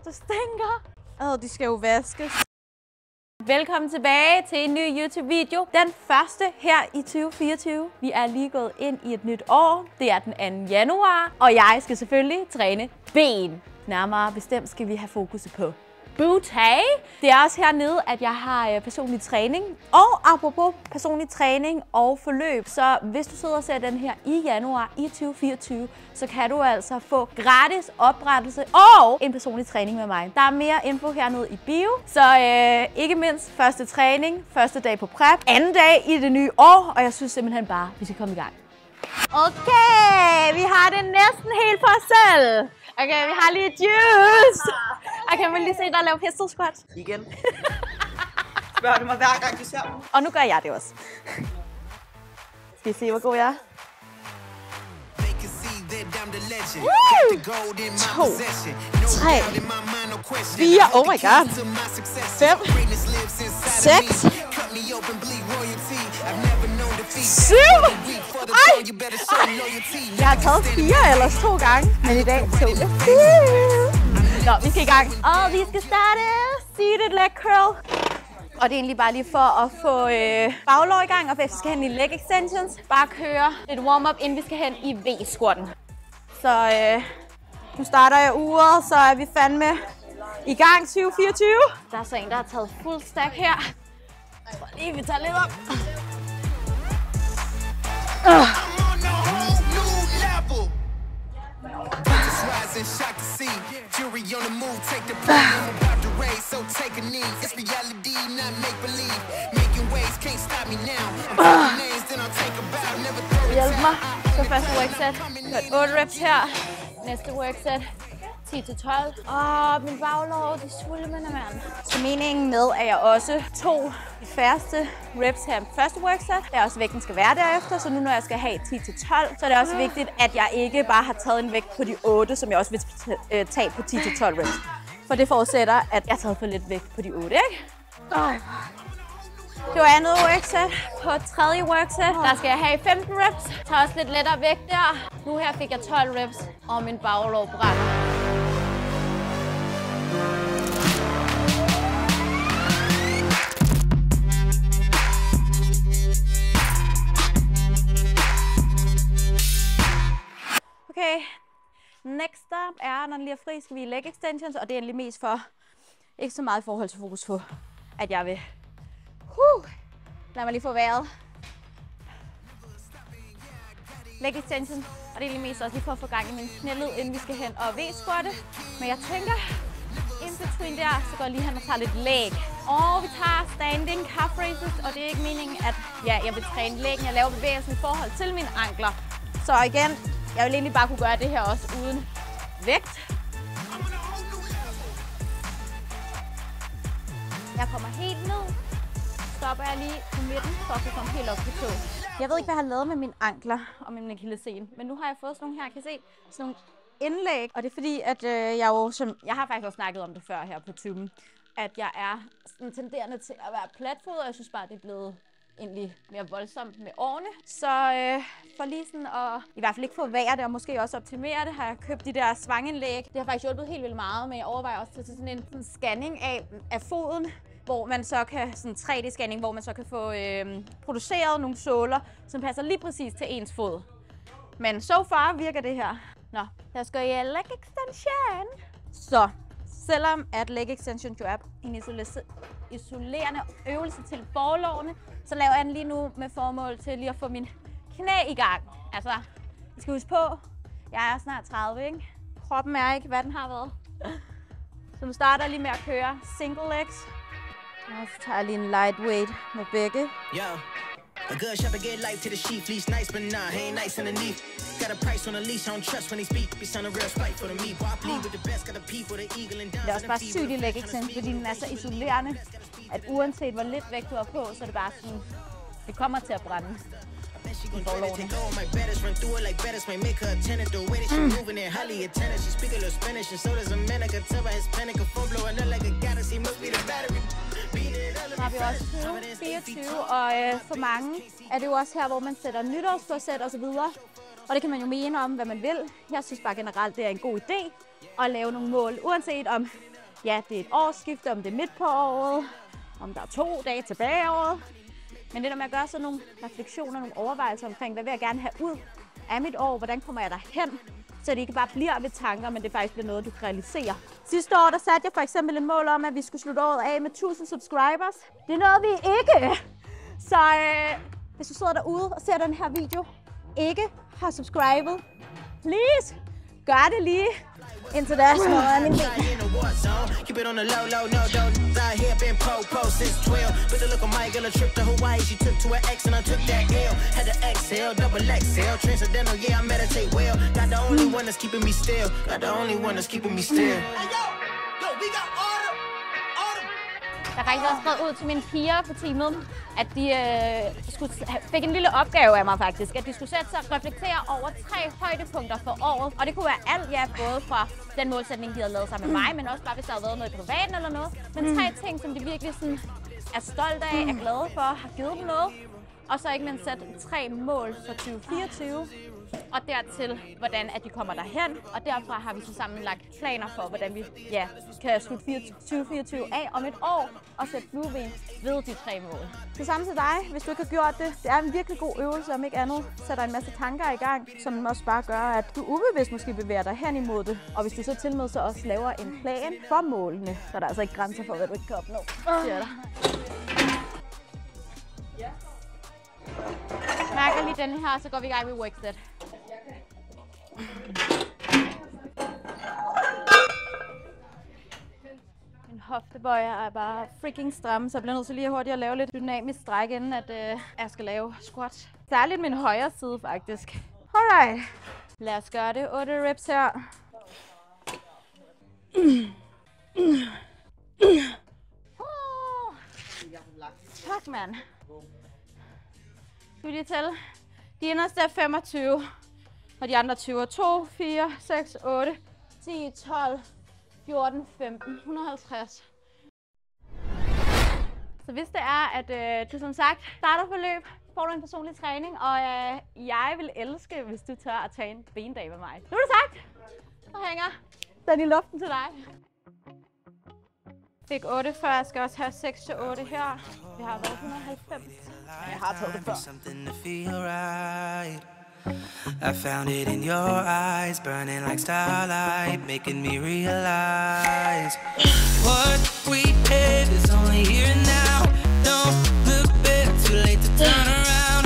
det stinker. De skal jo vaskes. Velkommen tilbage til en ny YouTube-video. Den første her i 2024. Vi er lige gået ind i et nyt år. Det er den 2. januar, og jeg skal selvfølgelig træne ben. Nærmere bestemt skal vi have fokus på booty. Det er også hernede, at jeg har personlig træning. Og apropos personlig træning og forløb, så hvis du sidder og ser den her i januar i 2024, så kan du altså få gratis oprettelse og en personlig træning med mig. Der er mere info hernede i bio. Så ikke mindst første træning, første dag på prep, anden dag i det nye år, og jeg synes simpelthen bare, vi skal komme i gang. Okay, vi har det næsten helt for os selv. Okay, vi har lige juice. Okay, man lige se dig lave pistol squat. Igen. Spørger du mig hver gang, du ser mig? Og nu gør jeg det også. Skal I se, hvor god jeg er? 2, 3, 4, oh my god, 5, 6, 7, jeg har taget 4 ellers 2 gange, men i dag tog det 4. Nå, vi skal i gang. Og vi skal starte seated leg curl. Og det er egentlig bare lige for at få baglår i gang, og hvis vi skal hen i leg extensions, bare køre lidt warm-up, inden vi skal hen i V-squatten. Så nu starter jeg uret, så er vi fandme i gang 2024. Der er så en, der har taget full stack her. Jeg tror lige, vi tager lidt op. Hjælp mig. Så første workset. Kørt 8 reps her. Næste workset. 10-12. Min baglår, de svulmer, mand. Så meningen med, at jeg også tog de færreste reps her i første workset. Det er også vægten skal være derefter, så nu når jeg skal have 10-12, så er det også vigtigt, at jeg ikke bare har taget en vægt på de 8, som jeg også vil tage på 10-12 reps. For det forudsætter, at jeg har taget for lidt vægt på de 8, ikke? Det var andet workset. På tredje workset, der skal jeg have 15 reps. Jeg tager også lidt lettere vægt der. Nu her fik jeg 12 reps, og min baglår brænder. Okay, next up er, når den lige er fri, skal vi i leg extensions, og det er egentlig mest for, ikke så meget i forhold til fokus på, at jeg vil, lad mig lige få vejret. Leg extension, og det er egentlig mest også lige for at få gang i min knæled, inden vi skal hen og V-squatte. Men jeg tænker, in between der, så går jeg lige hen og tager lidt leg. Og vi tager standing calf raises, og det er ikke meningen, at jeg vil træne leggen. Jeg laver bevægelsen i forhold til mine ankler. Så igen, jeg vil egentlig bare kunne gøre det her også uden vægt. Jeg kommer helt ned. Stopper jeg lige på midten, for at kunne komme helt op på tå. Jeg ved ikke, hvad jeg har lavet med mine ankler og min akillescene, men nu har jeg fået sådan nogle her, kan I se, sådan nogle indlæg. Og det er fordi, at jeg har faktisk også snakket om det før her på tuben, at jeg er sådan tenderende til at være platfod, og jeg synes bare, det er blevet egentlig mere voldsomt med årene. Så for lige sådan at i hvert fald ikke forværre det, og måske også optimere det, har jeg købt de der svangindlæg. Det har faktisk hjulpet helt vildt meget, men jeg overvejer også til sådan en scanning af foden, hvor man så kan, sådan en 3D-scanning, hvor man så kan få produceret nogle såler, som passer lige præcis til ens fod. Men so far virker det her. Nå, lad os gå i leg extension. Så, selvom at leg extension jo er en isolerende øvelse til forlårene, så laver jeg den lige nu med formål til lige at få min knæ i gang. Altså, I skal huske på, jeg er snart 30, ikke? Kroppen er ikke, hvad den har været. Så nu starter jeg lige med at køre single legs. Og så tager jeg lige en lightweight med begge. A good shopper get life to the sheep, fleece nice, but nah, he ain't nice underneath. Got a price on a leash, I don't trust when he speak. Be on a real spite for the meat. Wop lead with the best, got a peep with the eagle and down. Det er også bare sygt i leg extension, fordi den er så isolerende, at uanset hvor lidt vægt du har på, så er det bare sådan, det kommer til at brænde. I forlårene. Så har vi også 2024, og for mange er det jo også her, hvor man sætter nytårsforsæt og så videre. Og det kan man jo mene om, hvad man vil. Jeg synes bare generelt, det er en god idé at lave nogle mål, uanset om det er et årsskifte, om det er midt på året, om der er 2 dage tilbage af året. Men det der med at gøre sådan nogle refleksioner, nogle overvejelser omkring, hvad vil jeg gerne have ud af mit år, hvordan kommer jeg derhen, så det ikke bare bliver ved tanker, men det faktisk bliver noget, du kan realisere. Sidste år, der satte jeg for eksempel et mål om, at vi skulle slutte året af med 1000 subscribers. Det nåede vi ikke! Så hvis du sidder derude og ser den her video, ikke har subscribet, please, gør det lige. Indtil da smadrer jeg min ben. Keep it on the low, low, no, don't die here, been po since 12. But the look of my girl, a trip to Hawaii, she took to her ex and I took that L. Had to exhale, double XL, transcendental, yeah, I meditate well. Got the only one that's keeping me still, got the only one that's keeping me still. Hey, yo, we got order. Der er faktisk også skrevet ud til mine piger på teamet, at de fik en lille opgave af mig faktisk, at de skulle sætte sig og reflektere over 3 højdepunkter for året. Og det kunne være alt, ja, både fra den målsætning, de havde lavet sammen med mig, men også bare hvis der havde været noget i privaten eller noget. Men 3 ting, som de virkelig sådan er stolte af, er glade for, har givet dem noget. Og så ikke mindst sætte 3 mål for 2024. Og dertil, hvordan at de kommer derhen. Og derfra har vi så sammen lagt planer for, hvordan vi kan slutte 2024 af om et år og sætte flueben ved de 3 mål. Det samme til dig, hvis du ikke har gjort det. Det er en virkelig god øvelse, om ikke andet sætter en masse tanker i gang, som også bare gør, at du ubevidst måske bevæger dig hen imod det. Og hvis du så tilmed så også laver en plan for målene, så er der altså ikke grænser for, hvad du ikke kan opnå. Siger der. Mærker lige den her, så går vi i gang med workset. Min hoftebøjer er bare freaking stram, så jeg bliver nødt til lige hurtigt at lave lidt dynamisk stræk, inden at jeg skal lave squat. Særligt min højre side faktisk. Alright, lad os gøre det. 8 reps her. Tak, mand. Skal vi lige tælle? De inderste er 25, og de andre 20 er 2, 4, 6, 8, 10, 12, 14, 15, 150. Så hvis det er, at du som sagt starter forløb, får du en personlig træning, og jeg vil elske, hvis du tør at tage en bendag med mig. Nu er det sagt, så hænger den i luften til dig. Fik 8 før, jeg skal også have 6-8 her. Vi har været 190. Jeg har taget det før. I found it in your eyes, burning like starlight, making me realize what we did is only here and now. Don't look back, too late to turn around.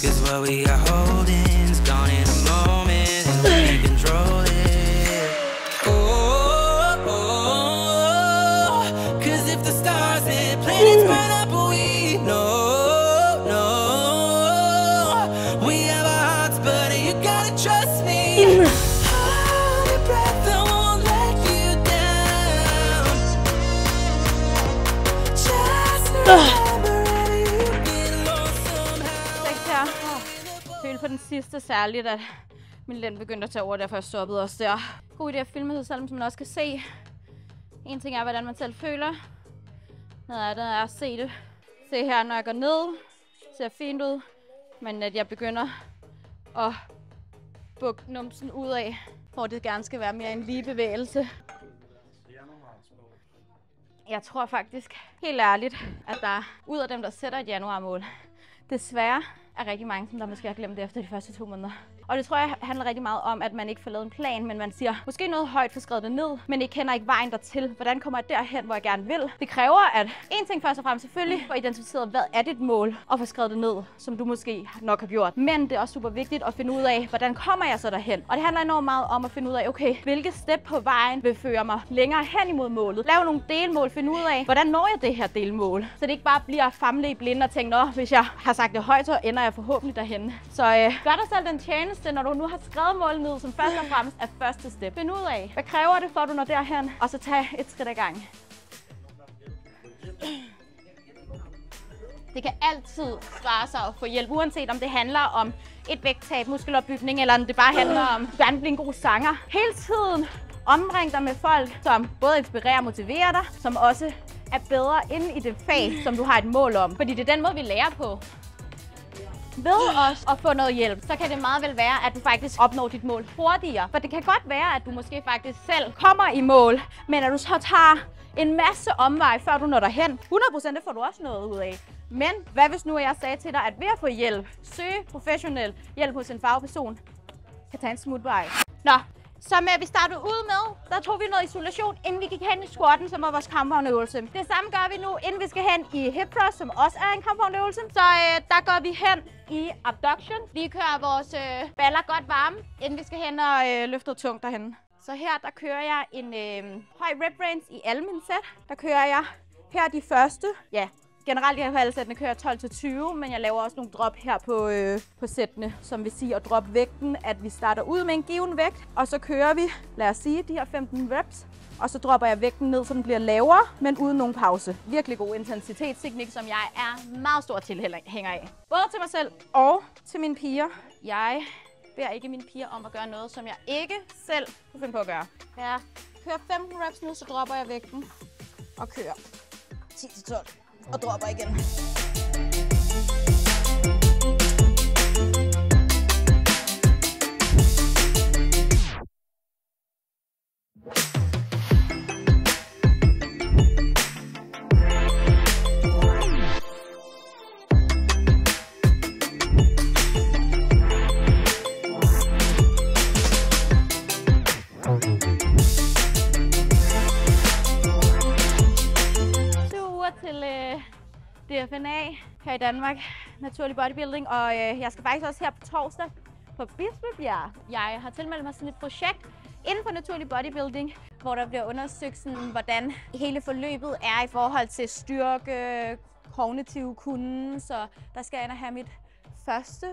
'Cause what we are holding is gone in a moment, and we can control it. Oh, 'cause if the stars and planets burn up, we know. Følte på den sidste særligt, at min lænd begyndte at tage over, derfor jeg stoppede også der. God idé at filme sig selv, som man også kan se. En ting er, hvordan man selv føler. Noget andet er at se det. Se her, når jeg går ned, ser fint ud, men at jeg begynder at bukke numsen ud af, hvor det gerne skal være mere en lige bevægelse. Jeg tror faktisk, helt ærligt, at der ud af dem, der sætter et januarmål, desværre er rigtig mange, som der måske har glemt det efter de første 2 måneder. Og det tror jeg handler rigtig meget om, at man ikke får lavet en plan, men man siger måske noget højt for skrevet det ned, men ikke kender ikke vejen dertil. Hvordan kommer jeg derhen, hvor jeg gerne vil? Det kræver, at en ting først og fremmest selvfølgelig får identificeret, hvad er dit mål, og få skrevet det ned, som du måske nok har gjort. Men det er også super vigtigt at finde ud af, hvordan kommer jeg så derhen? Og det handler enormt meget om at finde ud af, okay, hvilke step på vejen vil føre mig længere hen imod målet. Lav nogle delmål, finde ud af, hvordan når jeg det her delmål? Så det ikke bare bliver at famle i blinde og tænke, nå, hvis jeg har sagt det højt, så ender jeg forhåbentlig derhen. Så gør dig selv den tjeneste, når du nu har skrevet målet ned, som først og fremmest er første step. Find ud af, hvad kræver det for, at du når derhen, og så tag et skridt ad gangen. Det kan altid svare sig at få hjælp, uanset om det handler om et vægttab, muskelopbygning, eller om det bare handler om, hvordan blive en god sanger. Hele tiden omring dig med folk, som både inspirerer og motiverer dig, som også er bedre inde i det fag, som du har et mål om. Fordi det er den måde, vi lærer på. Ved også at få noget hjælp, så kan det meget vel være, at du faktisk opnår dit mål hurtigere. For det kan godt være, at du måske faktisk selv kommer i mål, men at du så tager en masse omvej, før du når derhen. 100% det får du også noget ud af. Men hvad hvis nu jeg sagde til dig, at ved at få hjælp, søge professionel hjælp hos en fagperson, kan tage en smutvej. Nå, som vi startede ud med, der tog vi noget isolation, inden vi gik hen i squatten, som var vores kampvognøvelse. Det samme gør vi nu, inden vi skal hen i hip thrust, som også er en kampvognøvelse. Så der går vi hen i abduction. Vi kører vores baller godt varme, inden vi skal hen og løfte noget tungt derhen. Så her, der kører jeg en høj rep range i alle mine sæt. Der kører jeg her de første, ja. Generelt jeg på alle sættene kører 12-20, men jeg laver også nogle drop her på sættene, som vil sige at droppe vægten, at vi starter ud med en given vægt, og så kører vi, lad os sige, de her 15 reps, og så dropper jeg vægten ned, så den bliver lavere, men uden nogen pause. Virkelig god intensitetsteknik, som jeg er meget stor tilhænger af. Både til mig selv og til mine piger. Jeg beder ikke mine piger om at gøre noget, som jeg ikke selv kunne finde på at gøre. Jeg kører 15 reps nu, så dropper jeg vægten og kører 10-12. Og dropper igen. DFNA her i Danmark, Naturlig Bodybuilding, og jeg skal faktisk også her på torsdag på Bispebjerg. Jeg har tilmeldt mig sådan et projekt inden for Naturlig Bodybuilding, hvor der bliver undersøgt, sådan, hvordan hele forløbet er i forhold til styrke, kognitiv kunnen, så der skal jeg ind og have mit første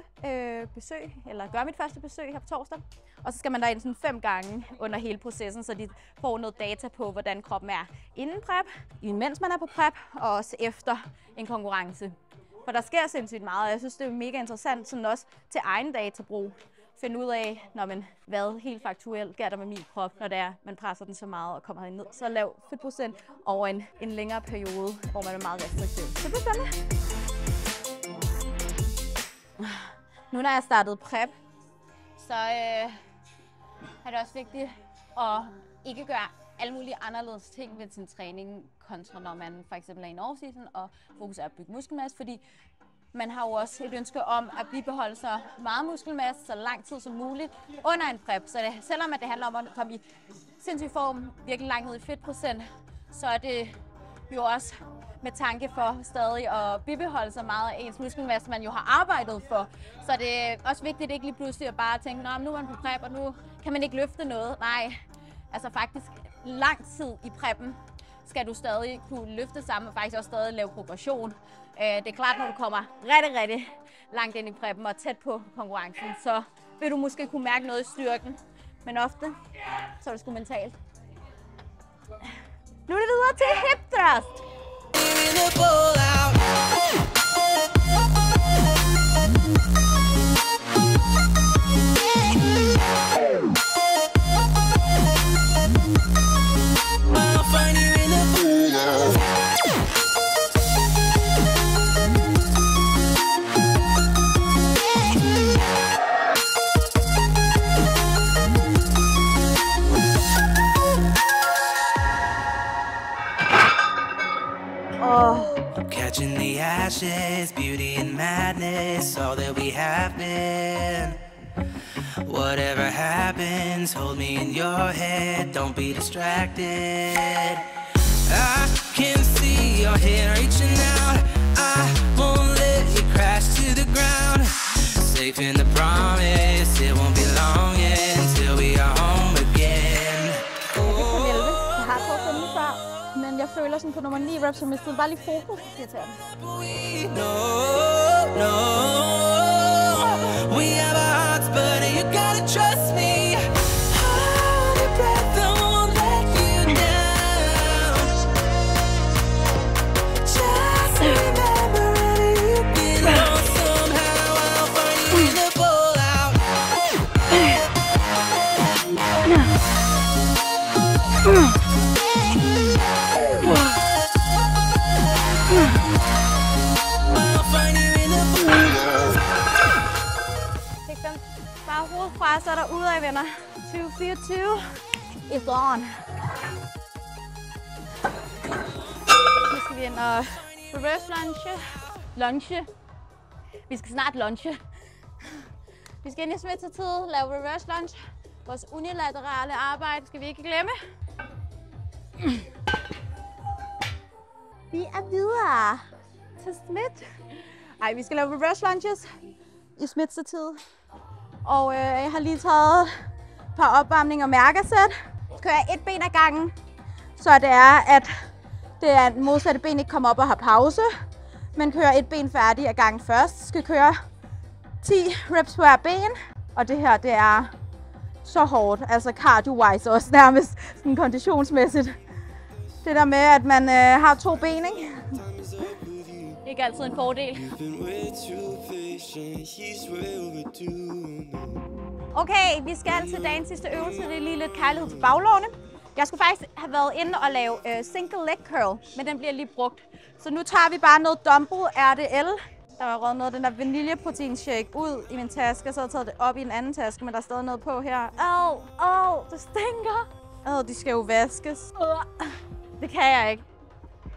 besøg, eller gøre mit første besøg her på torsdag. Og så skal man derind sådan 5 gange under hele processen, så de får noget data på, hvordan kroppen er inden prep, imens man er på prep, og også efter en konkurrence. For der sker sindssygt meget, og jeg synes, det er mega interessant, sådan også til egen databrug. Finde ud af, hvad helt faktuelt gør der med min krop, når det er, man presser den så meget og kommer ned så lav fedtprocent over en længere periode, hvor man er meget restriktiv. Så det er spændende. Nu når jeg startet prep, så er det også vigtigt at ikke gøre alle mulige anderledes ting ved sin træning, kontra når man for eksempel er i en off-season og fokuserer på at bygge muskelmasse, fordi man har jo også et ønske om at bibeholde så meget muskelmasse så lang tid som muligt under en prep. Så selvom det handler om at komme i sindssyg form, virkelig langt ned i fedtprocent, så er det jo også med tanke for stadig at bibeholde så meget af ens muskelmasse, man jo har arbejdet for. Så det er også vigtigt ikke lige pludselig at bare tænke, nu er man på prep, og nu kan man ikke løfte noget. Nej, altså faktisk lang tid i preppen skal du stadig kunne løfte sammen og faktisk også stadig lave progression. Det er klart, når du kommer rigtig langt ind i preppen og tæt på konkurrencen, så vil du måske kunne mærke noget i styrken. Men ofte, så er det sgu mentalt. Nu er det videre til hip thrust. Catching the ashes, beauty and madness, all that we have been. Whatever happens, hold me in your head, don't be distracted. I can see your hand reaching out, I won't let you crash to the ground. Safe in the promise, it won't be long until we are home again. Jeg har prøvet at finde før, men jeg føler sådan på nummer 9 reps, som jeg stod bare lige fokus til at tage den. We have our hearts, but you gotta trust me. Hold your breath, I won't let you down. Just remember that you belong somehow. I'll find you in the fallout. I'll find you in the fallout. herfra, så er der ude af, venner. 2024 is on. Nu skal vi ind og reverse lunche. Vi skal snart lunche. Vi skal ind i Smidse-tid, lave reverse lunch. Vores unilaterale arbejde skal vi ikke glemme. Vi er videre til Smith. Ej, vi skal lave reverse lunches i Smidse-tid. Og jeg har lige taget et par opvarmning og mærkesæt. Så kører jeg et ben ad gangen, så det er, at det er modsatte ben ikke kommer op og har pause. Men kører et ben færdig ad gangen først. Skal køre 10 reps på hver ben. Og det her, det er så hårdt. Altså cardio-wise også nærmest sådan konditionsmæssigt. Det der med, at man har 2 ben, ikke? Ikke altid en fordel. Okay, vi skal til dagens sidste øvelse. Det er lige lidt kærlighed til baglårene. Jeg skulle faktisk have været inde og lave single leg curl, men den bliver lige brugt. Så nu tager vi bare noget dumbbell RDL. Der var røget noget af den der vaniljeproteinshake ud i min taske, og så har jeg taget det op i en anden taske, men der er stadig noget på her. Det stinker. De skal jo vaskes. Det kan jeg ikke.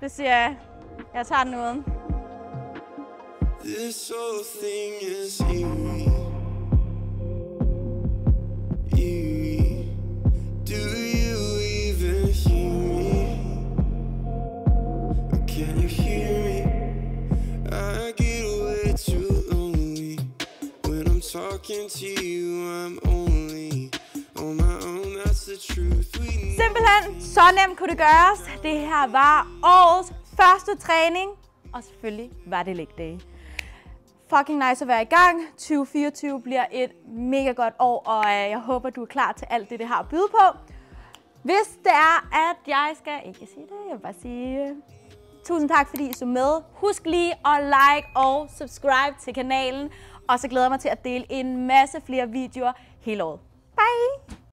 Det siger jeg. Jeg tager den uden. This whole thing is eerie. Eerie. Do you even hear me? Or can you hear me? I get way too lonely. When I'm talking to you, I'm only on my own, that's the truth. Simpelthen, så nemt kunne det gøres. Det her var årets første træning. Og selvfølgelig var det leg day. Fucking nice at være i gang. 2024 bliver et mega godt år, og jeg håber, du er klar til alt det har at byde på. Hvis det er, at jeg skal ikke sige det, jeg vil bare sige tusind tak, fordi I så med. Husk lige at like og subscribe til kanalen, og så glæder jeg mig til at dele en masse flere videoer hele året. Bye!